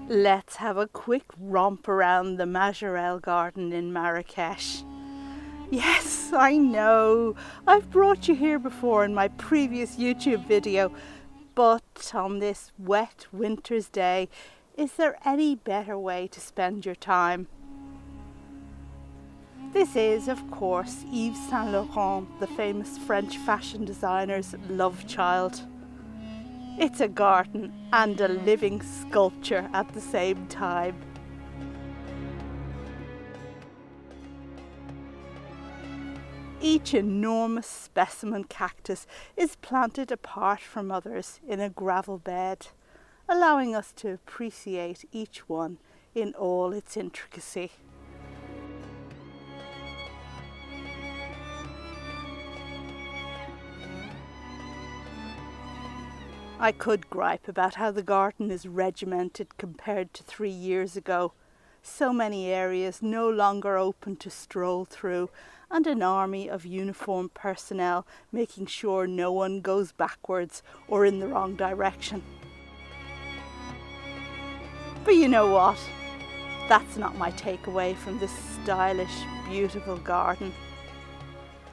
Let's have a quick romp around the Majorelle garden in Marrakesh. Yes, I know, I've brought you here before in my previous YouTube video, but on this wet winter's day, is there any better way to spend your time? This is, of course, Yves Saint Laurent, the famous French fashion designer's love child. It's a garden and a living sculpture at the same time. Each enormous specimen cactus is planted apart from others in a gravel bed, allowing us to appreciate each one in all its intricacy. I could gripe about how the garden is regimented compared to 3 years ago. So many areas no longer open to stroll through, and an army of uniformed personnel making sure no one goes backwards or in the wrong direction. But you know what? That's not my takeaway from this stylish, beautiful garden.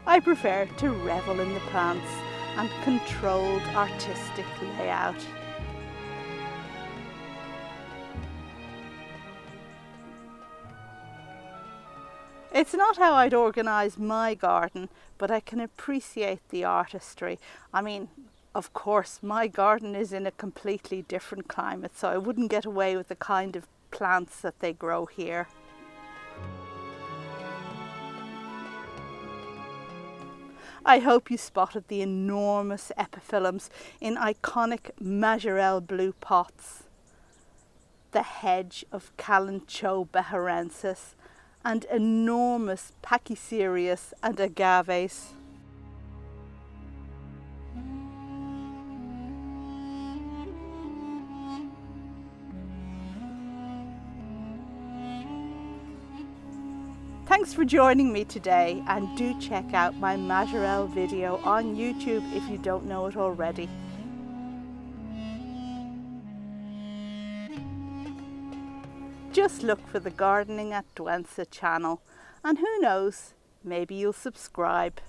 I prefer to revel in the plants and controlled artistic layout. It's not how I'd organise my garden, but I can appreciate the artistry. I mean, of course, my garden is in a completely different climate, so I wouldn't get away with the kind of plants that they grow here. I hope you spotted the enormous epiphyllums in iconic Majorelle blue pots, the hedge of Kalanchoe beharensis, and enormous pachycereus and agaves. Thanks for joining me today, and do check out my Majorelle video on YouTube if you don't know it already. Just look for the Gardening at Douentza channel, and who knows, maybe you'll subscribe.